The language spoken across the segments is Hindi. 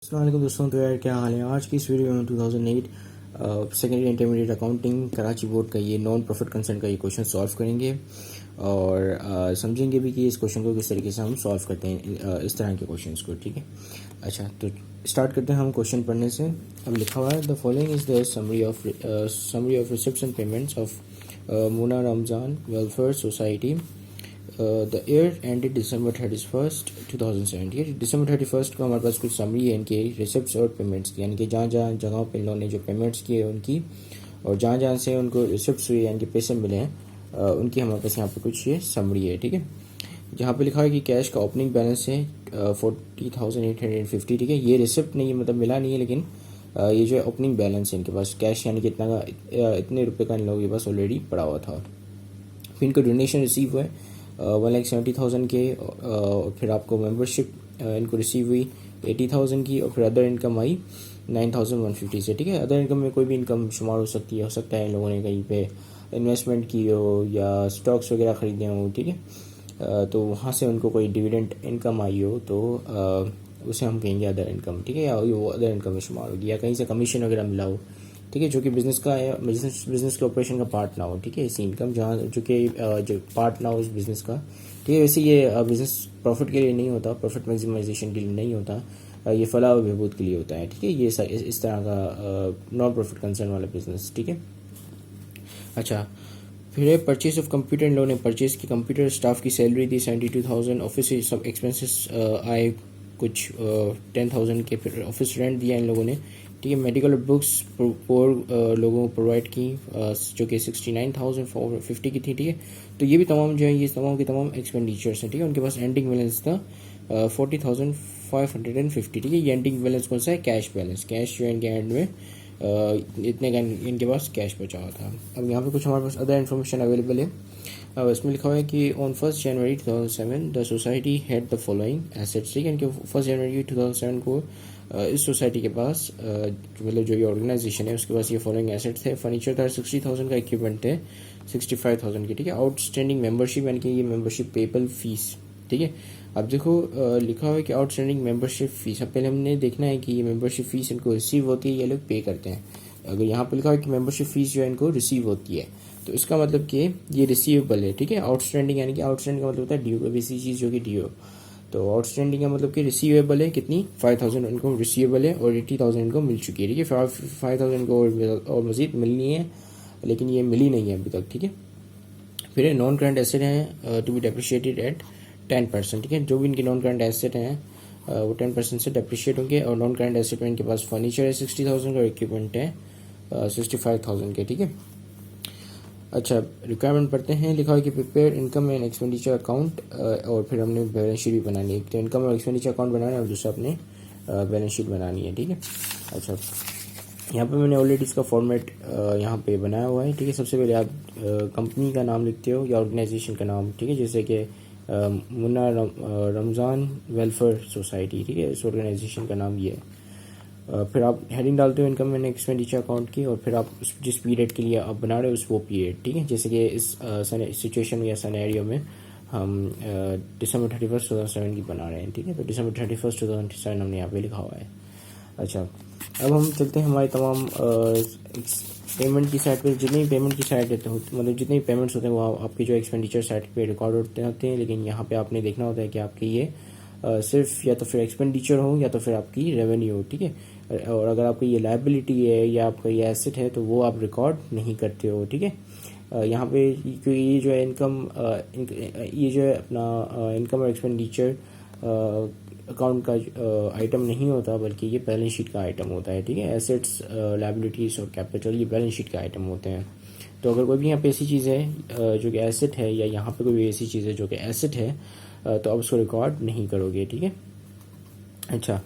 अस्सलाम वालेकुम दोस्तों। तो यार क्या हाल है। आज की इस वीडियो में 2008 secondary intermediate accounting Karachi board का ये नॉन प्रॉफिट कंसर्न का ये क्वेश्चन सॉल्व करेंगे और समझेंगे भी कि इस क्वेश्चन को किस तरीके से हम सॉल्व करते हैं इस तरह के क्वेश्चंस को। ठीक है, अच्छा तो स्टार्ट करते हैं हम क्वेश्चन पढ़ने से। अब लिखा हुआ है the following is the summary of receipts and payments of Muna Ramzan welfare society. The year ended December 31st 2017। December 31st को हमारे पास कुछ समरी है इनके रिसिप्ट्स और पेमेंट्स की, यानी कि जहाँ जहाँ जगहों पर इन लोगों ने जो पेमेंट्स किए उनकी और जहाँ जहाँ से उनको रिसिप्ट्स हुए यानी कि पैसे मिले हैं उनकी हमारे पास यहाँ पे कुछ ये समरी है। ठीक है, जहाँ पे लिखा है कि कैश का ओपनिंग बैलेंस है 40,850। ठीक है, ये रिसिप्ट नहीं मतलब मिला नहीं है, लेकिन ये जो है ओपनिंग बैलेंस है इनके पास कैश, यानी कि इतने रुपये का इन लोगों के पास ऑलरेडी पड़ा हुआ था। फिर इनको डोनेशन रिसीव हुआ है 1,70,000 के, फिर आपको मेंबरशिप इनको रिसीव हुई 80,000 की, और फिर अदर इनकम आई 9,150 से। ठीक है, अदर इनकम में कोई भी इनकम शुमार हो सकती है, इन लोगों ने कहीं पे इन्वेस्टमेंट की हो या स्टॉक्स वगैरह ख़रीदे हों। ठीक है, तो वहाँ से उनको कोई डिविडेंड इनकम आई हो तो उसे हम कहेंगे अदर इनकम। ठीक है, या वो अदर इनकम में शुमार होगी, या कहीं से कमीशन वगैरह मिला हो। ठीक है, जो कि बिज़नेस का बिज़नेस के ऑपरेशन का पार्ट ना हो। ठीक है, इसी इनकम जहाँ जो कि जो पार्ट ना हो इस बिज़नेस का। ठीक है, वैसे ये बिज़नेस प्रॉफिट के लिए नहीं होता, प्रॉफिट मैक्सिमाइजेशन के लिए नहीं होता, ये फलाह और बहबूद के लिए होता है। ठीक है, ये इस तरह का नॉन प्रॉफिट कंसर्न वाला बिजनेस। ठीक है, अच्छा फिर है परचेज ऑफ कंप्यूटर। इन लोगों ने परचेज की कंप्यूटर, स्टाफ की सैलरी दी 72,000, ऑफिस से सब एक्सपेंसेस आए कुछ 10,000 के, फिर ऑफिस रेंट दिया इन लोगों ने। ठीक है, मेडिकल बुक्स लोगों को प्रोवाइड की जो कि 69,450 की थी। ठीक है, तो ये भी तमाम जो है ये तमाम के तमाम एक्सपेंडिचर्स हैं। ठीक है, उनके पास एंडिंग बैलेंस था 40,550। ठीक है, ये एंडिंग बैलेंस कौन सा है? Cash balance. कैश जो है इनके एंड में इतने का इनके पास कैश बचा हुआ था। अब यहाँ पे कुछ हमारे पास अदर इन्फॉर्मेशन अवेलेबल है। अब इसमें लिखा हुआ है कि on 1 January 2007 the society had the following assets. ठीक है, इनके 1 जनवरी 2007 को इस सोसाइटी के पास मतलब जो ये ऑर्गेनाइजेशन है उसके पास ये फॉलोइंग एसेट्स थे। फर्नीचर था 60,000 का, इक्विपमेंट थे 65,000 की। ठीक है, आउटस्टैंडिंग मेंबरशिप यानी कि ये मेंबरशिप पेपल फीस। ठीक है, अब देखो लिखा हुआ है कि आउटस्टैंडिंग मेंबरशिप फीस। अब पहले हमने देखना है कि ये मेंबरशिप फीस इनको रिसीव होती है, ये लोग पे करते हैं। अगर यहाँ पर लिखा है कि मेंबरशिप फीस जो है इनको रिसीव होती है, तो इसका मतलब कि ये रिसीवेबल है। ठीक है, आउटस्टैंडिंग यानी कि आउटस्टैंडिंग का मतलब होता है ड्यू, कोई ऐसी चीज़ जो कि ड्यू। तो आउटस्टैंडिंग का मतलब कि रिसीवेबल है कितनी 5,000 इनको रिसीवेबल है और 80,000 इनको मिल चुकी है। ठीक है, 5,000 को और मज़ीद मिलनी है, लेकिन ये मिली नहीं है अभी तक। ठीक है, फिर नॉन करंट एसेट हैं टू बी डेप्रिशिएटेड एट 10%। ठीक है, जो भी इनके नॉन करंट एसेट हैं वो 10% से डेप्रिशिएट होंगे। और नॉन करंट एसेट में इनके पास फर्नीचर है 60,000 का, इक्विपमेंट है 65,000 के। ठीक है, अच्छा रिक्वायरमेंट पढ़ते हैं। लिखा है कि prepare income and expenditure account, और फिर हमने बैलेंस शीट भी बनानी है। तो इनकम और एक्सपेंडिचर अकाउंट बनाना है और दूसरा अपने बैलेंस शीट बनानी है। ठीक है, अच्छा यहाँ पे मैंने ऑलरेडी इसका फॉर्मेट यहाँ पे बनाया हुआ है। ठीक है, सबसे पहले आप कंपनी का नाम लिखते हो या ऑर्गेनाइजेशन का नाम। ठीक है, जैसे कि मुन्ना रमज़ान वेलफेयर सोसाइटी। ठीक है, इस ऑर्गेनाइजेशन का नाम ये है। फिर आप हेडिंग डालते हो इनकम एंड एक्सपेंडिचर अकाउंट की, और फिर आप जिस पीरियड के लिए आप बना रहे हो उस वो पीरियड। ठीक है, जैसे कि इस सिचुएशन या सनेरियो में हम December 31st 2007 की बना रहे हैं। ठीक है, तो December 31st 2007 हमने यहाँ पे लिखा हुआ है। अच्छा अब हम चलते हैं हमारे तमाम पेमेंट की साइड पे। जितनी पेमेंट की साइड है मतलब जितने पेमेंट्स होते हैं वो आपके जो एक्सपेंडिचर साइड पे रिकॉर्ड होते हैं, लेकिन यहाँ पे आपने देखना होता है कि आपके ये सिर्फ या तो फिर एक्सपेंडिचर हो या तो फिर आपकी रेवेन्यू हो। ठीक है, और अगर आपकी ये लायबिलिटी है या आपका ये एसेट है तो वो आप रिकॉर्ड नहीं करते हो। ठीक है, यहाँ पे क्योंकि ये जो है ये जो है अपना इनकम और एक्सपेंडिचर अकाउंट का आइटम नहीं होता, बल्कि ये बैलेंस शीट का आइटम होता है। ठीक है, एसेट्स लायबिलिटीज़ और कैपिटल ये बैलेंस शीट के आइटम होते हैं। तो अगर कोई भी यहाँ पे ऐसी चीज़ है जो कि एसेट है, या यहाँ पे कोई भी ऐसी चीज़ है जो कि एसेट है, तो अब उसको रिकॉर्ड नहीं करोगे। ठीक है, अच्छा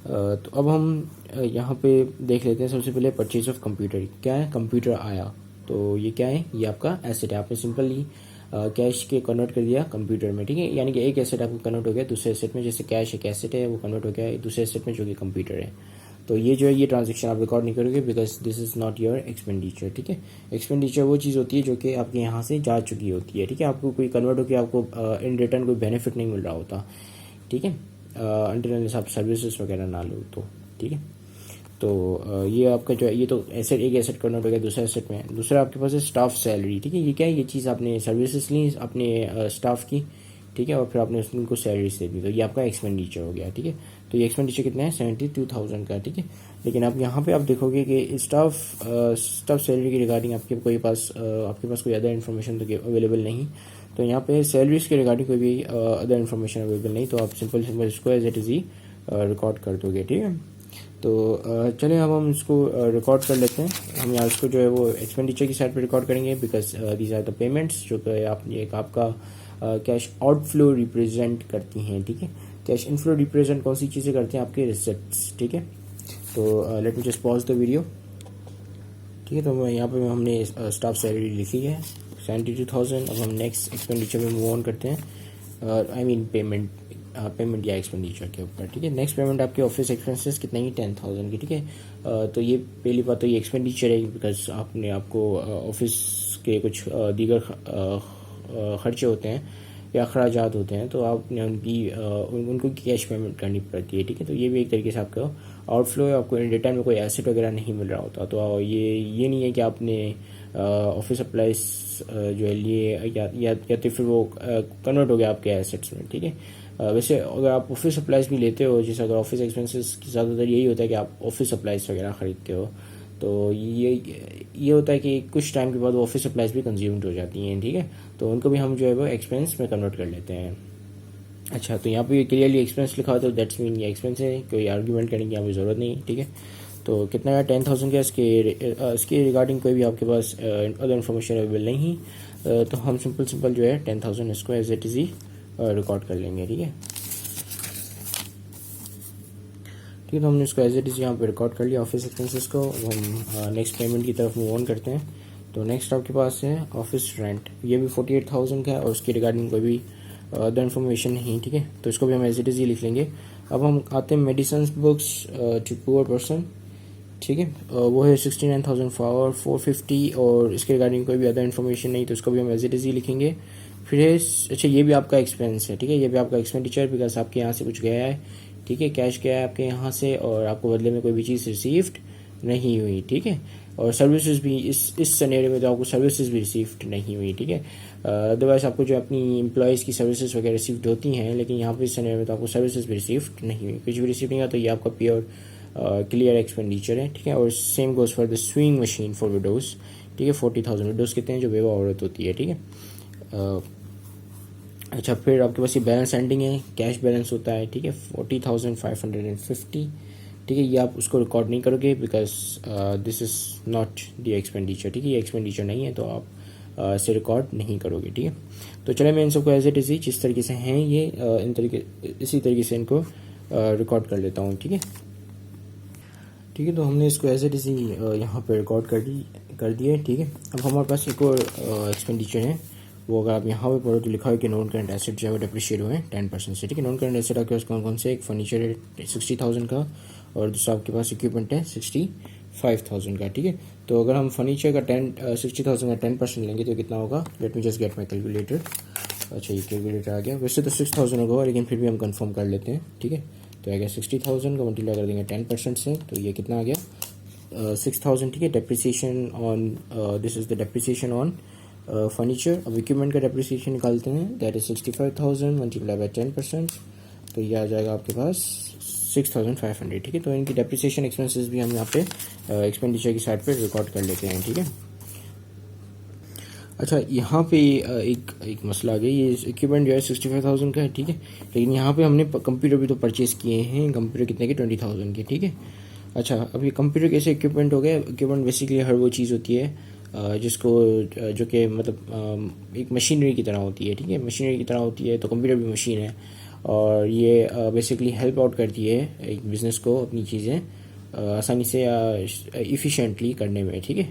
तो अब हम यहाँ पे देख लेते हैं। सबसे पहले परचेज ऑफ कंप्यूटर। क्या है? कंप्यूटर आया, तो ये क्या है? ये आपका एसेट है। आपने सिंपली कैश के कन्वर्ट कर दिया कंप्यूटर में। ठीक है, यानी कि एक एसेट आपको कन्वर्ट हो गया दूसरे एसेट में। जैसे कैश एक एसेट है, वो कन्वर्ट हो गया दूसरे एसेट में जो कि कंप्यूटर है। तो ये जो है ये ट्रांजेक्शन आप रिकॉर्ड नहीं करोगे, because this is not your expenditure. ठीक है, एक्सपेंडिचर वो चीज़ होती है जो कि आपके यहाँ से जा चुकी होती है। ठीक है, आपको कोई कन्वर्ट होकर आपको इन रिटर्न कोई बेनिफिट नहीं मिल रहा होता। ठीक है, अनटिल आप सर्विसेज वगैरह ना लो तो, ठीक है। तो ये आपका जो है ये तो एसेट, एक एसेट कन्वर्ट हो गया दूसरा एसेट में। दूसरा आपके पास है स्टाफ सैलरी, ठीक है। ये क्या है, ये चीज़ आपने सर्विसेज ली अपने स्टाफ की, ठीक है, और फिर आपने उनको सैलरीज दे दी, तो ये आपका एक्सपेंडिचर हो गया, ठीक है। तो ये एक्सपेंडिचर कितना है, 72,000 का, ठीक है। लेकिन आप यहाँ पे आप देखोगे कि स्टाफ सैलरी की रिगार्डिंग आपके पास कोई अदर इन्फॉर्मेशन तो अवेलेबल नहीं। तो यहाँ पे सैलरीज के रिगार्डिंग कोई भी अदर इन्फॉर्मेशन अवेलेबल नहीं, तो आप सिंपल इसको एज इट इज़ ही रिकॉर्ड कर दोगे, ठीक है। तो चलिए अब हम इसको रिकॉर्ड कर लेते हैं। हम यहाँ इसको जो है वो एक्सपेंडिचर की साइड पे रिकॉर्ड करेंगे, because these are the payments जो कि आपका कैश आउटफ्लो रिप्रेजेंट करती हैं, ठीक है। कैश इनफ्लो रिप्रेजेंट कौन सी चीज़ें करते हैं, आपके रिसिप्ट्स, ठीक है। तो late me just pause the video, ठीक है। तो यहाँ पे हमने स्टाफ सैलरी लिखी है 72,000। अब हम नेक्स्ट एक्सपेंडिचर में मूव ऑन करते हैं, आई मीन पेमेंट या एक्सपेंडिचर के ऊपर, ठीक है। नेक्स्ट पेमेंट आपके ऑफिस एक्सपेंसेस कितना ही 10,000 की, ठीक है। तो ये पहली बात तो ये एक्सपेंडिचर है, बिकॉज आपको ऑफिस के कुछ दीगर खर्चे होते हैं या अखराजात होते हैं, तो आपने उनको कैश पेमेंट करनी पड़ती है, ठीक है। तो ये भी एक तरीके से आपका आउटफ्लो है, आपको इन रिटर्न में कोई एसेट वगैरह नहीं मिल रहा होता। तो ये नहीं है कि आपने ऑफिस सप्लाईज जो है लिए या तो फिर वो कन्वर्ट हो गया आपके एसेट्स में, ठीक है। वैसे अगर आप ऑफिस सप्लाईज भी लेते हो, जैसे अगर ऑफिस एक्सपेंसेस की ज़्यादातर यही होता है कि आप ऑफिस सप्लाईज वगैरह ख़रीदते हो, तो ये होता है कि कुछ टाइम के बाद वो ऑफिस सप्लाईज भी कंज्यूम्ड हो जाती हैं, ठीक है। तो उनको भी हम जो है वो एक्सपेंस में कन्वर्ट कर लेते हैं। अच्छा, तो यहाँ पे क्लियरली एक्सपेंस लिखा हुआ, तो दैट्स मीन ये एक्सपेंस है, कोई आर्ग्यूमेंट करने की यहाँ पे ज़रूरत नहीं, ठीक है। तो कितना है 10,000 का, इसके रिगार्डिंग कोई भी आपके पास अदर इन्फॉर्मेशन अवेलेबल नहीं, तो हम सिंपल जो है 10,000 इसको एज इट इज़ ही रिकॉर्ड कर लेंगे, ठीक है। ठीक है, तो हमने इसको एज इट इज़ यहाँ पे रिकॉर्ड कर लिया ऑफिस एक्सपेंसेस को। हम नेक्स्ट पेमेंट की तरफ मूव ऑन करते हैं। तो नेक्स्ट आपके पास है ऑफिस रेंट, ये भी 48,000 का है और उसकी रिगार्डिंग कोई भी अदर इन्फॉर्मेशन नहीं, ठीक है। तो इसको भी हम एज इट इज़ ही लिख लेंगे। अब हम आते हैं medicine books to poor person, ठीक है। वो है 69,450 और इसके रिगार्डिंग कोई भी अदर इन्फॉर्मेशन नहीं, तो इसको भी हम एज इट इज़ ही लिखेंगे। फिर है अच्छा, ये भी आपका एक्सपेंस है, ठीक है। ये भी आपका एक्सपेंडिचर, बिकॉज आपके यहाँ से कुछ गया है, ठीक है, कैश गया है आपके यहाँ से और आपको बदले में कोई भी चीज़ रिसीव्ड नहीं हुई, ठीक है। और सर्विसेज भी इस सिनेरियो में तो आपको सर्विसेज भी रिसीव्ड नहीं हुई, ठीक है। अदरवाइज आपको जो अपनी एम्प्लॉयज़ की सर्विसेज वगैरह रिसीव्ड होती हैं, लेकिन यहाँ पे इस सिनेरियो में तो आपको सर्विसेज भी रिसीव्ड नहीं हुई, कुछ भी रिसीव नहीं हुआ, तो ये आपका प्योर क्लियर एक्सपेंडिचर है, ठीक है। और same goes for the swing machine for widows, ठीक है। 40,000 विडोज़ कितने हैं, जो बेवा औरत होती है, ठीक है। अच्छा, फिर आपके पास ये बैलेंस एंडिंग है, कैश बैलेंस होता है, ठीक है, 40,550, ठीक है। ये आप उसको रिकॉर्ड नहीं करोगे, because this is not the expenditure, ठीक है। ये एक्सपेंडिचर नहीं है, तो आप इसे रिकॉर्ड नहीं करोगे, ठीक है। तो चले मैं इन सबको एज इट इज़ जिस तरीके से हैं ये इसी तरीके से इनको रिकॉर्ड कर लेता हूँ, ठीक है। ठीक है, तो हमने इसको एज इट इज़ यहाँ पर रिकॉर्ड कर दिया है, ठीक है। अब हमारे पास एक और एक्सपेंडिचर है, वो अगर आप यहाँ पे पढ़ो तो लिखा है कि नॉन करंट एसेट जो है वो डेप्रिशिएट हुए हैं 10% से, ठीक है। नॉन करंट एसेट आपके पास कौन कौन से, एक फर्नीचर है 60,000 का और दूसरा आपके पास इक्विपमेंट है 65,000 का, ठीक है। तो अगर हम फर्नीचर का 60,000 का 10% लेंगे तो कितना होगा, late me just get my calculator. अच्छा, ये कैलकुलेटर आ गया, वैसे तो 6,000 होगा, लेकिन फिर भी हम कन्फर्म कर लेते हैं, ठीक है। तो आ गया 60,000 का मल्टीप्लाई कर देंगे 10% से, तो ये कितना आ गया 6,000, ठीक है। Depreciation on this is the depreciation on furniture. अब इक्विपमेंट का डेप्रिसिएशन निकालते हैं, दैट इज 65,000 मल्टीप्लाई बाय 10%, तो ये आ जाएगा आपके पास 6,500, ठीक है। तो इनकी डेप्रिसिएशन एक्सपेंसेस भी हम यहाँ पे एक्सपेंडिचर की साइड पे रिकॉर्ड कर लेते हैं, ठीक है। अच्छा, यहाँ पे एक मसला आ गया, ये इक्विपमेंट जो है 65,000 का है, ठीक है। लेकिन यहाँ पे हमने कंप्यूटर भी तो परचेज़ किए हैं, कंप्यूटर कितने के 20,000 के, ठीक है। अच्छा, अब ये कंप्यूटर कैसे इक्विपमेंट हो गया, इक्विपमेंट बेसिकली हर वो चीज़ होती है जिसको जो कि मतलब एक मशीनरी की तरह होती है, ठीक है। मशीनरी की तरह होती है, तो कंप्यूटर भी मशीन है और ये बेसिकली हेल्प आउट करती है एक बिज़नेस को अपनी चीज़ें आसानी से इफ़िशेंटली करने में, ठीक है।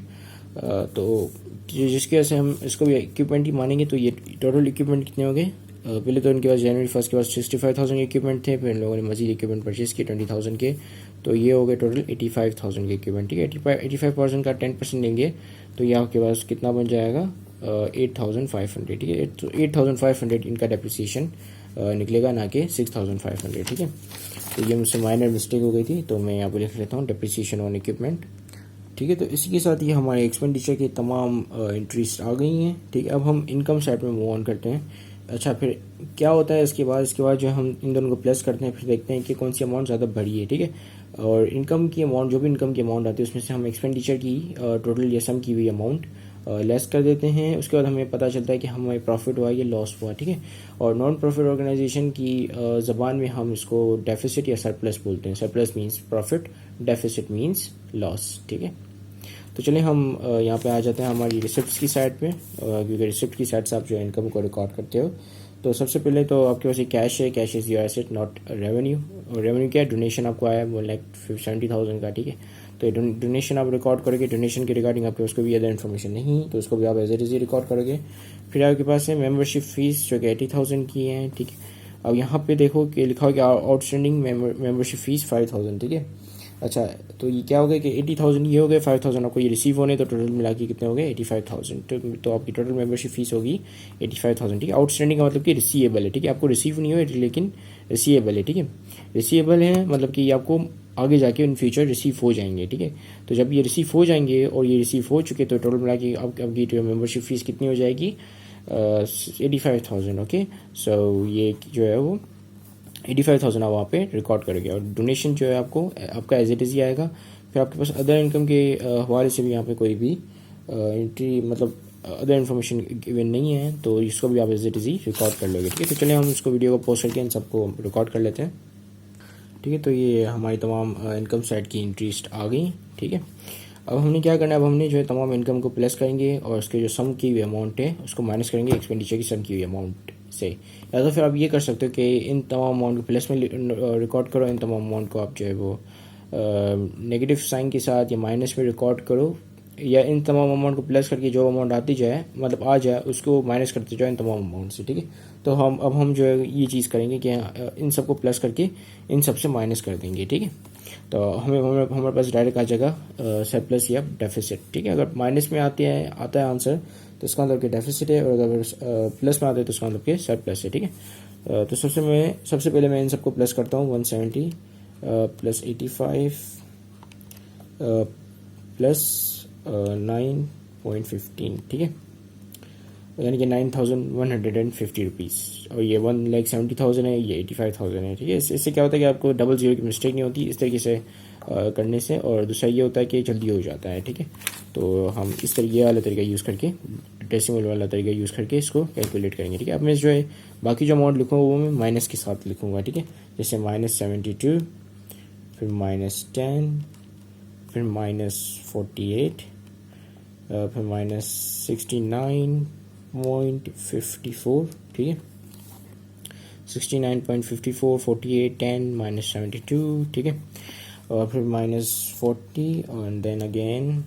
तो जिसकी वजह से हम इसको भी इक्विपमेंट ही मानेंगे। तो ये टोटल इक्विपमेंट कितने हो गए, पहले तो इनके पास जनवरी 1 के पास 65,000 इक्विपमेंट थे, फिर इन लोगों ने मजीद इक्विपमेंट परचेज़ किए 20,000 के, तो ये हो गए टोटल 85,000 के इक्विपमेंट, ठीक है। 85% का 10% लेंगे तो ये आपके पास कितना बन जाएगा 8,500, ठीक है। तो 8,500 इनका डेप्रिसिएशन निकलेगा, ना कि 6500, ठीक है। तो ये मुझसे माइनर मिस्टेक हो गई थी, तो मैं यहाँ पर लिख लेता हूँ डेप्रिसिएशन ऑन इक्विपमेंट, ठीक है। तो इसी के साथ ये हमारे एक्सपेंडिचर की तमाम एंट्रीज आ गई हैं, ठीक है। अब हम इनकम साइड में मूव ऑन करते हैं। अच्छा, फिर क्या होता है इसके बाद जो हम इन दोनों को प्लस करते हैं, फिर देखते हैं कि कौन सी अमाउंट ज़्यादा बढ़ी है, ठीक है। और इनकम की अमाउंट, जो भी इनकम की अमाउंट आती है उसमें से हम एक्सपेंडिचर की टोटल या सम की हुई अमाउंट लेस कर देते हैं। उसके बाद हमें पता चलता है कि हमें प्रॉफिट हुआ या लॉस हुआ, ठीक है। और नॉन प्रॉफिट ऑर्गेनाइजेशन की ज़बान में हम इसको डेफिसिट या सरप्लस बोलते हैं। Surplus means profit, deficit means loss, ठीक है। तो चलिए हम यहाँ पे आ जाते हैं हमारी रिसिप्ट्स की साइड पे, क्योंकि रिसिप्ट की साइड से आप जो इनकम को रिकॉर्ड करते हो। तो सबसे पहले तो आपके पास ये कैश है, cash is your asset not revenue. और रेवेन्यू क्या है, डोनेशन आपको आया 1,70,000 का, ठीक है। तो डोनेशन आप रिकॉर्ड करोगे, डोनेशन के रिगार्डिंग आपके पास कोई भी अदर इन्फॉर्मेशन नहीं, तो उसको भी आप एज इट इज रिकॉर्ड करोगे। फिर आपके पास है मेम्बरशिप फीस जो कि 80,000 की है, ठीक है। अब यहाँ पे देखो कि लिखा हो कि आउटस्टैंडिंग मेम्बरशिप फीस 5,000, ठीक है। अच्छा, तो ये क्या हो गया कि 80,000 ये हो गए, 5,000 आपको ये रिसीव होने, तो टोटल मिला के कितने हो गए 85,000। तो आपकी टोटल मेंबरशिप फीस होगी 85,000, ठीक है। आउटस्टैंडिंग का मतलब कि रिसीवेबल है, ठीक है। आपको रिसीव नहीं हो लेकिन रिसीवेबल है, ठीक है। रिसीवेबल है मतलब कि ये आपको आगे जाके इन फ्यूचर रिसीव हो जाएंगे, ठीक है। तो जब ये रिसीव हो जाएंगे और ये रिसीव हो चुके, तो टोटल मिला के आपकी जो मेंबरशिप फीस कितनी हो जाएगी 85,000, ओके। सो ये जो है वो 85,000 आप वहाँ पे रिकॉर्ड करोगे। और डोनेशन जो है आपका एज इट इज़ ही आएगा। फिर आपके पास अदर इनकम के हवाले से भी यहाँ पे कोई भी एंट्री, मतलब अदर इन्फॉर्मेशन गिवन नहीं है, तो इसको भी आप एज इट इज़ ही रिकॉर्ड कर लोगे, ठीक है। तो चलिए हम इसको वीडियो को पोस्ट करके इन सबको रिकॉर्ड कर लेते हैं, ठीक है। तो ये हमारी तमाम इनकम साइड की एंट्रीज आ गई, ठीक है। अब हमने क्या करना है, अब हमने जो है तमाम इनकम को प्लस करेंगे और उसके जो सम की हुई अमाउंट है उसको माइनस करेंगे एक्सपेंडिचर की सम की हुई अमाउंट से। या तो फिर आप ये कर सकते हो कि इन तमाम अमाउंट को प्लस में रिकॉर्ड करो, इन तमाम अमाउंट को आप जो है वो नेगेटिव साइन के साथ या माइनस में रिकॉर्ड करो, या इन तमाम अमाउंट को प्लस करके जो अमाउंट आती जाए, मतलब आ जाए, उसको माइनस करते जाओ इन तमाम अमाउंट से, ठीक है। तो हम जो है ये चीज़ करेंगे कि इन सबको प्लस करके इन सब से माइनस कर देंगे, ठीक है। तो हमारे पास डायरेक्ट आ जाएगा सरप्लस या डेफिसिट, ठीक है। अगर माइनस में आता है आंसर, तो इसका मतलब कि डेफिसिट है, और अगर प्लस में आता है तो इसका मतलब कि सरप्लस है, ठीक है। तो सबसे पहले मैं इन सबको प्लस करता हूँ, 170 प्लस 85 प्लस 9.15, ठीक है। यानी कि 9,150 रुपीज़। और ये 1,70,000 है, ये 85,000 है, ठीक है। इससे क्या होता है कि आपको डबल जीरो की मिस्टेक नहीं होती इस तरीके से करने से। और दूसरा ये होता है कि जल्दी हो जाता है, ठीक है। तो हम इस तरीके वाला तरीका यूज़ करके, डेसिमल वाला तरीका यूज़ करके इसको कैलकुलेट करेंगे, ठीक है। अब मैं जो है बाकी जो अमाउंट लिखूँगा वो मैं माइनस के साथ लिखूँगा, ठीक है। जैसे -72, फिर -10, फिर -48, फिर -69.54, ठीक है। 69.54, 48, 10, -72, ठीक है। और फिर -40 और देन अगेन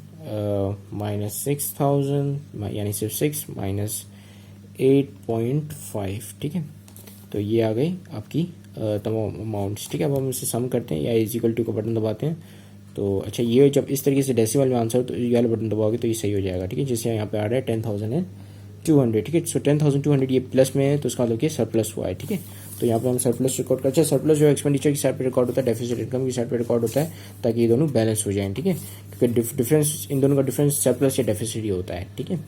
-6,000, यानी सिर्फ 6 -8.5, ठीक है। तो ये आ गई आपकी तमाम अमाउंट्स, ठीक है। अब हम इसे सम करते हैं या इक्वल टू का बटन दबाते हैं। तो अच्छा, ये जब इस तरीके से डेसिमल में आंसर, तो ये वाला बटन दबाओगे तो ये सही हो जाएगा, ठीक है। जैसे यहाँ पे आ रहा है 10,200, ठीक है। सो 10,200 ये प्लस में है, तो इसका मतलब कि सरप्लस हुआ है, ठीक है। तो यहाँ पे हम सरप्लस रिकॉर्ड करते हैं। सरप्लस जो एक्सपेंडिचर की साइड पे रिकॉर्ड होता है, डेफिसिट इनकम की साइड पे रिकॉर्ड होता है, ताकि ये दोनों बैलेंस हो जाएं, ठीक है। क्योंकि डिफरेंस, इन दोनों का डिफरेंस सरप्लस या डेफिसिट ही होता है, ठीक है।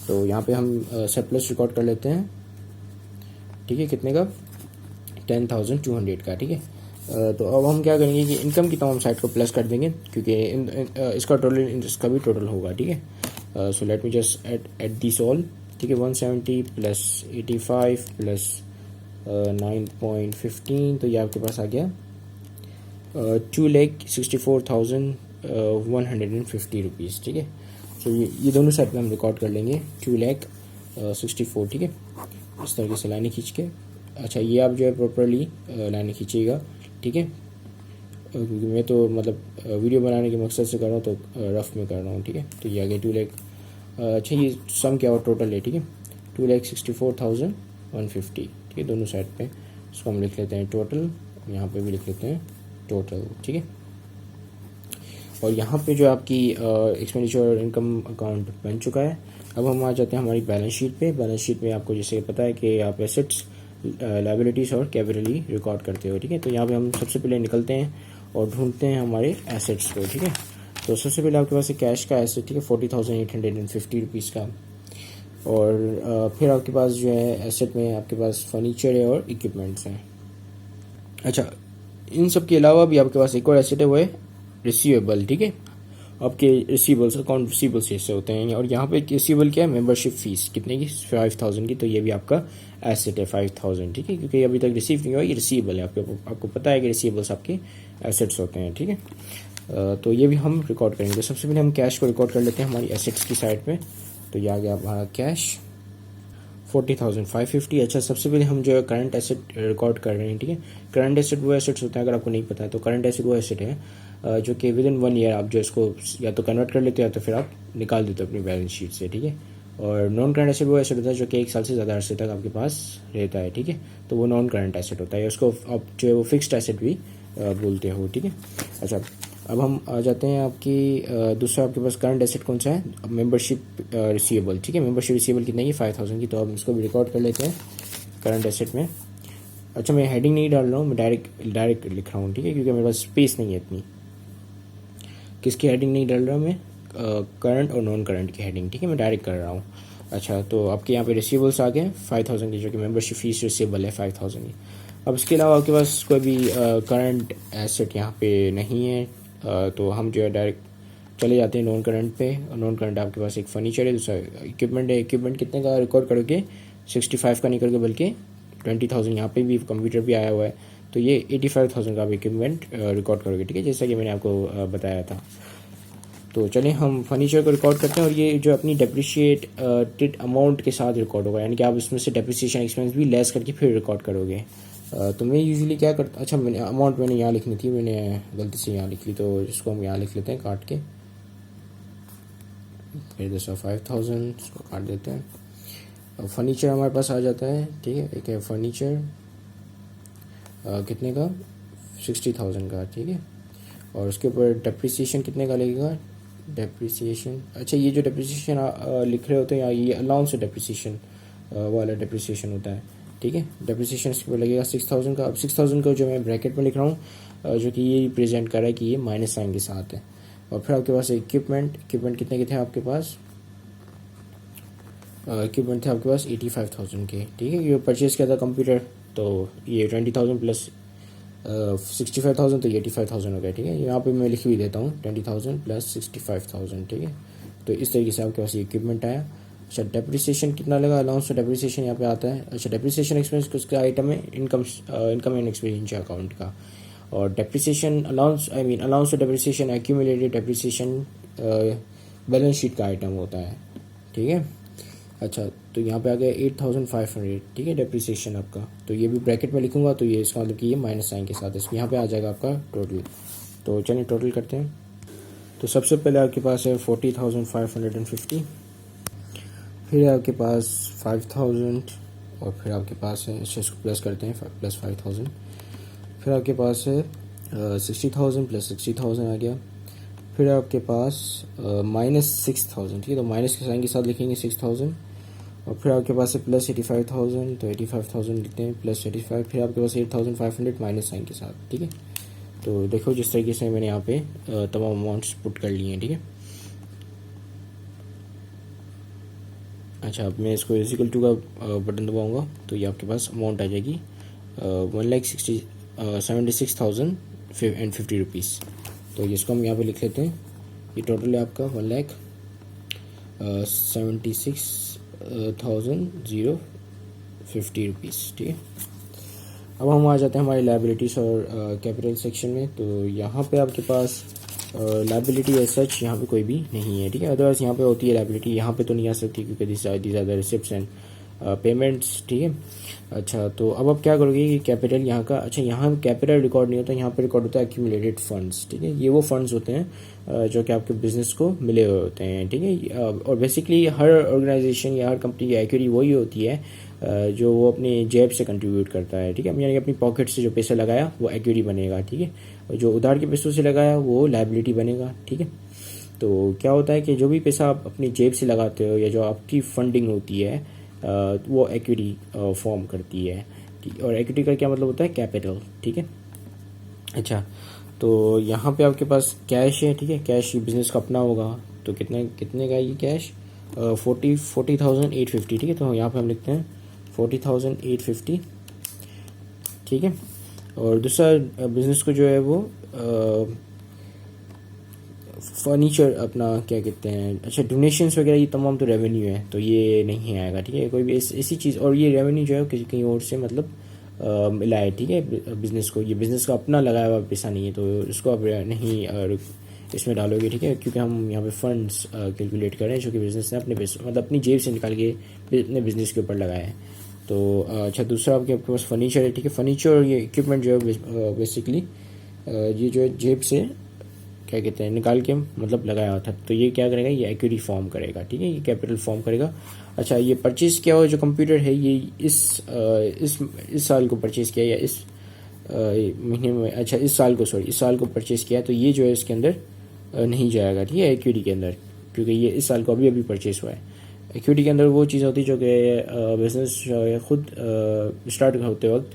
तो यहाँ पे हम सरप्लस रिकॉर्ड कर लेते हैं, ठीक है। कितने का, 10,200 का, ठीक है। तो अब हम क्या करेंगे कि इनकम की तमाम साइड को प्लस कर देंगे, क्योंकि इसका टोटल, इसका भी टोटल होगा, ठीक है। So let me just add this all, ठीक है। 170 प्लस 85 प्लस 9.15, तो ये आपके पास आ गया 2,64,150 रुपीज़, ठीक है। तो ये दोनों साइड में हम रिकॉर्ड कर लेंगे 2,64,000, ठीक है। इस तरीके से लाइनें खींच के, अच्छा ये आप जो है प्रॉपरली लाइनें खींचिएगा, ठीक है। क्योंकि मैं तो मतलब वीडियो बनाने के मकसद से कर रहा हूँ, तो रफ में कर रहा हूँ, ठीक है। तो ये आ गया 2 लाख। अच्छा, ये सम क्या और टोटल है, ठीक है। 2,64,150, ठीक है। दोनों साइड पे इसको हम लिख लेते हैं टोटल, यहाँ पे भी लिख लेते हैं टोटल, ठीक है। और यहाँ पे जो आपकी एक्सपेंडिचर और इनकम अकाउंट बन चुका है। अब हम आ जाते हैं हमारी बैलेंस शीट पे। बैलेंस शीट में आपको जैसे पता है कि आप एसेट्स लायबिलिटीज़ और कैपिटली रिकॉर्ड करते हो, ठीक है। तो यहाँ पे हम सबसे पहले निकलते हैं और ढूंढते हैं हमारे एसेट्स को, ठीक है। तो सबसे पहले आपके पास एक कैश का एसेट, ठीक है, 40,850 रुपीज़ का। और फिर आपके पास जो है एसेट में आपके पास फर्नीचर है और इक्विपमेंट्स हैं। अच्छा, इन सब के अलावा भी आपके पास एक और एसेट है, वो है रिसीवेबल, ठीक है। आपके रिसीवेबल्स, अकाउंट रिसीवेबल्स जैसे होते हैं, और यहाँ पे रिसीवेबल क्या है, मेंबरशिप फीस कितने की, 5,000 की। तो ये भी आपका एसेट है 5,000, ठीक है, क्योंकि अभी तक रिसीव नहीं हुआ, ये रिसीवेबल है। आपको पता है कि रिसीवेबल्स आपके एसेट्स होते हैं, ठीक है। तो ये भी हम रिकॉर्ड करेंगे। तो सबसे पहले हम कैश को रिकॉर्ड कर लेते हैं हमारी एसेट्स की साइड पे। तो ये आ गया हमारा कैश 40,550। अच्छा, सबसे पहले हम जो है करंट एसेट रिकॉर्ड कर रहे हैं, ठीक है। करंट एसेट वो एसेट्स होते हैं, अगर आपको नहीं पता है तो करंट एसेट वो एसेट है जो कि विद इन 1 ईयर आप जो इसको या तो कन्वर्ट कर लेते हो या तो फिर आप निकाल देते हो अपनी बैलेंस शीट से, ठीक है। और नॉन करंट एसेट वो एसेट होता है जो कि 1 साल से ज़्यादा अरसे तक आपके पास रहता है, ठीक है। तो वो नॉन करंट एसेट होता है, उसको आप जो है वो फिक्स्ड एसेट भी बोलते हो, ठीक है। अच्छा, अब हम आ जाते हैं आपकी दूसरा आपके पास करंट एसेट कौन सा है, मेंबरशिप रिसीवेबल, ठीक है। मेंबरशिप रिसीवेबल कितनी है, 5,000 की। तो अब इसको भी रिकॉर्ड कर लेते हैं करंट एसेट में। अच्छा, मैं हेडिंग नहीं डाल रहा हूँ, मैं डायरेक्ट लिख रहा हूँ, ठीक है, क्योंकि मेरे पास स्पेस नहीं है इतनी। किसकी हेडिंग नहीं डाल रहा मैं, करंट और नॉन करंट की हेडिंग, ठीक है, मैं डायरेक्ट कर रहा हूँ। अच्छा, तो आपके यहाँ पे रिसीवेबल्स आ गए 5,000 की, जो कि मेंबरशिप फीस रिसीवेबल है 5,000 की। अब इसके अलावा आपके पास कोई भी करंट एसेट यहाँ पे नहीं है, तो हम जो है डायरेक्ट चले जाते हैं नॉन करंट पे। नॉन करंट आपके पास एक फर्नीचर है, दूसरा इक्विपमेंट है। इक्विपमेंट कितने का रिकॉर्ड करोगे, 65 का नहीं करके बल्कि 20,000, यहाँ पे भी कंप्यूटर भी आया हुआ है, तो ये 85,000 का आप इक्विपमेंट रिकॉर्ड करोगे, ठीक है, जैसा कि मैंने आपको बताया था। तो चलिए हम फर्नीचर को रिकॉर्ड करते हैं, और ये जो अपनी डेप्रिशिएटेड अमाउंट के साथ रिकॉर्ड होगा, यानी कि आप इसमें से डेप्रिसिएशन एक्सपेंस भी लेस करके फिर रिकॉर्ड करोगे। तो मैं यूजुअली क्या करता, अच्छा मैंने अमाउंट मैंने यहाँ लिखनी थी, मैंने गलती से यहाँ लिख ली, तो इसको हम यहाँ लिख लेते हैं काट के। फिर दूसरा 5,000 इसको काट देते हैं। अब फर्नीचर हमारे पास आ जाता है, ठीक है। एक है फर्नीचर कितने का, 60,000 का, ठीक है। और उसके ऊपर डेप्रिसिएशन कितने का लगेगा, डेप्रिसिएशन, अच्छा ये जो डेप्रिसिएशन लिख रहे होते हैं, ये अलाउंस डेप्रिसिएशन वाला डेप्रिसिएशन होता है, ठीक है। डेप्रिसिएशन इसके ऊपर लगेगा 6,000 का। अब 6,000 का जो मैं ब्रैकेट में लिख रहा हूँ, जो कि ये रिप्रेजेंट कर रहा है कि ये माइनस साइन के साथ है। और फिर आपके पास इक्विपमेंट कितने के थे आपके पास, इक्विपमेंट थे आपके पास 85,000 के, ठीक है। ये परचेज किया था कंप्यूटर, तो ये 20,000 प्लस 65,000, तो ये 85,000 हो गया, ठीक है। यहाँ पे मैं लिख भी देता हूँ 20,000 प्लस 65,000, ठीक है। तो इस तरीके से आपके पास ये इक्विपमेंट आया। अच्छा, डेप्रिसिएशन कितना लगा, अलाउंस ऑफ डेप्रिसिएशन यहाँ पे आता है। अच्छा, डेप्रिसिएशन एक्सपेंस उसका आइटम है इनकम एंड एक्सपेंडिचर अकाउंट का। और depreciation allowance allowance of depreciation accumulated depreciation balance sheet का आइटम होता है, ठीक है। अच्छा, तो यहाँ पे आ गया 8,500, ठीक है, डेप्रिसिएशन आपका। तो ये भी ब्रैकेट में लिखूंगा, तो ये इसका मतलब कि ये माइनस साइन के साथ इसमें यहाँ पे आ जाएगा आपका टोटल। तो चलिए टोटल करते हैं। तो सबसे पहले आपके पास है 40,550, फिर आपके पास 5,000, और फिर आपके पास है, इसको प्लस करते हैं, प्लस 5,000, फिर आपके पास है 60,000 प्लस 60,000 आ गया। फिर आपके पास माइनस 6,000, ठीक है, तो माइनस के साइन के साथ लिखेंगे 6,000। और फिर आपके पास है प्लस 85,000, तो 85,000 लिखते हैं प्लस 85। फिर आपके पास 8,500 माइनस साइन के साथ, ठीक है। तो देखो जिस तरीके से मैंने यहाँ पे तमाम अमाउंट्स पुट कर लिए हैं, ठीक है। अच्छा, अब मैं इसको =2 का बटन दबाऊंगा, तो ये आपके पास अमाउंट आ जाएगी 1,76,050 रुपीज़। तो इसको हम यहाँ पे लिख लेते हैं, ये टोटल है आपका 1,76,050 रुपीज़, ठीक है। अब हम आ जाते हैं हमारी लायबिलिटीज़ और कैपिटल सेक्शन में। तो यहाँ पे आपके पास लायबिलिटी एज सच यहाँ पे कोई भी नहीं है, ठीक है। अदरवाइज यहाँ पे होती है लायबिलिटी, यहाँ पे तो नहीं आ सकती क्योंकि this are the receipts and payments, ठीक है। अच्छा, तो अब आप क्या करोगे कि कैपिटल यहाँ का, अच्छा यहाँ कैपिटल रिकॉर्ड नहीं होता, यहाँ पे रिकॉर्ड होता है एक्यूमुलेटेड फंड्स, ठीक है। ये वो फंड्स होते हैं जो कि आपके बिजनेस को मिले हुए होते हैं, ठीक है। और बेसिकली हर ऑर्गेनाइजेशन या हर कंपनी की इक्विटी वही होती है जो वो अपनी जेब से कंट्रीब्यूट करता है, ठीक है। यानी कि अपनी पॉकेट से जो पैसा लगाया वो इक्विटी बनेगा, ठीक है। और जो उधार के पैसों से लगाया वो लायबिलिटी बनेगा, ठीक है। तो क्या होता है कि जो भी पैसा आप अपनी जेब से लगाते हो या जो आपकी फंडिंग होती है वो इक्विटी फॉर्म करती है, ठीक, और इक्विटी का क्या मतलब होता है, कैपिटल, ठीक है। अच्छा, तो यहाँ पे आपके पास कैश है, ठीक है, कैश बिजनेस का अपना होगा, तो कितने का ये कैश, 40,850, ठीक है, तो यहाँ पे हम लिखते हैं 40,850, ठीक है। और दूसरा बिजनेस को जो है वो फर्नीचर अपना क्या कहते हैं, अच्छा डोनेशंस वगैरह ये तमाम तो रेवेन्यू है, तो ये नहीं आएगा, ठीक है, कोई भी ऐसी चीज़, और ये रेवेन्यू जो है कहीं और से मतलब मिला है, ठीक है, बिजनेस को, ये बिजनेस का अपना लगाया हुआ पैसा नहीं है, तो इसको आप नहीं इसमें डालोगे, ठीक है, क्योंकि हम यहाँ पे फंड्स कैलकुलेट कर रहे हैं जो कि बिजनेस ने अपने पैसे मतलब अपनी जेब से निकाल के अपने बिजनेस के ऊपर लगाया है। तो अच्छा, दूसरा आपके पास फर्नीचर है, ठीक है, फर्नीचर और ये इक्विपमेंट जो है बेसिकली ये जो है जेब से क्या कहते हैं निकाल के मतलब लगाया हुआ था, तो ये क्या करेगा, ये इक्विटी फॉर्म करेगा, ठीक है, ये कैपिटल फॉर्म करेगा। अच्छा, ये परचेज किया हुआ जो कंप्यूटर है ये इस साल को परचेज किया या इस महीने में, अच्छा इस साल को परचेज किया, तो ये जो है इसके अंदर नहीं जाएगा, ठीक है, इक्विटी के अंदर, क्योंकि ये इस साल को अभी परचेज हुआ है। इक्विटी के अंदर वो चीज़ होती है जो कि बिजनेस खुद स्टार्ट होते वक्त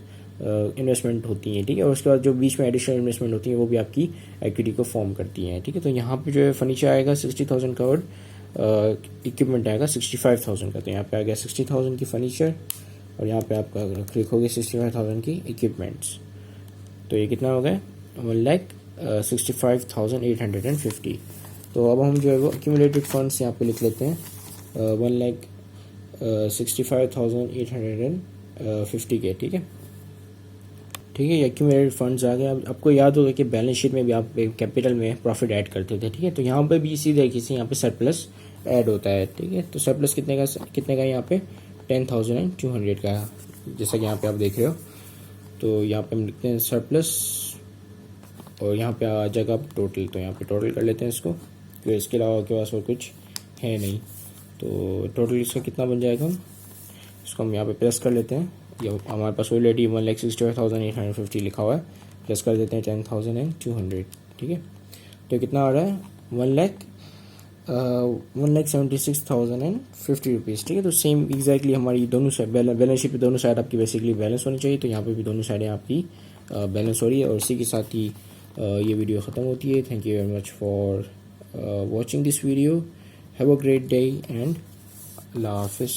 इन्वेस्टमेंट होती हैं, ठीक है, और उसके बाद जो बीच में एडिशनल इन्वेस्टमेंट होती है वो भी आपकी इक्विटी को फॉर्म करती हैं, ठीक है। तो यहाँ पे जो है फर्नीचर आएगा 60,000 का और इक्विपमेंट आएगा 65,000 का, तो यहाँ पे आ गया 60,000 की फर्नीचर और यहाँ पे आपका लिखोगे 65,000 की इक्विपमेंट्स, तो ये कितना हो गया 1,65,850। तो अब हम जो है वो एक्यूमुलेटेड फंड्स यहाँ पे लिख लेते हैं 1,65,850 के, ठीक है, ठीक है, ये एक्यूमुलेटेड फंड्स आ गए। अब आपको याद होगा कि बैलेंस शीट में भी आप कैपिटल में प्रॉफिट ऐड करते थे, ठीक है, तो यहाँ पे भी इसी तरीके से यहाँ पे सरप्लस ऐड होता है, ठीक है, तो सरप्लस कितने का यहाँ पे 10,200 का, जैसा कि यहाँ पे आप देख रहे हो, तो यहाँ पे हम लिखते हैं सरप्लस और यहाँ पे आ जाएगा टोटल, तो यहाँ पे टोटल कर लेते हैं इसको, तो इसके अलावा आपके पास और कुछ है नहीं, तो टोटल इसका कितना बन जाएगा, इसको हम यहाँ पे प्लस कर लेते हैं, ये हमारे पास ऑलरेडी 1,65,850 लिखा हुआ है, प्लस कर देते हैं 10,200, ठीक है, तो कितना आ रहा है 1,76,050 रुपीज़, ठीक है। तो सेम एग्जैक्टली हमारी दोनों साइड बैलेंस शीट पे दोनों साइड आपकी बेसिकली बैलेंस होनी चाहिए, तो यहाँ पे भी दोनों साइडें आपकी बैलेंस हो रही है, और इसी के साथ ही ये वीडियो ख़त्म होती है। Thank you very much for watching this video, have a great day and अल्लाह हाफिज़।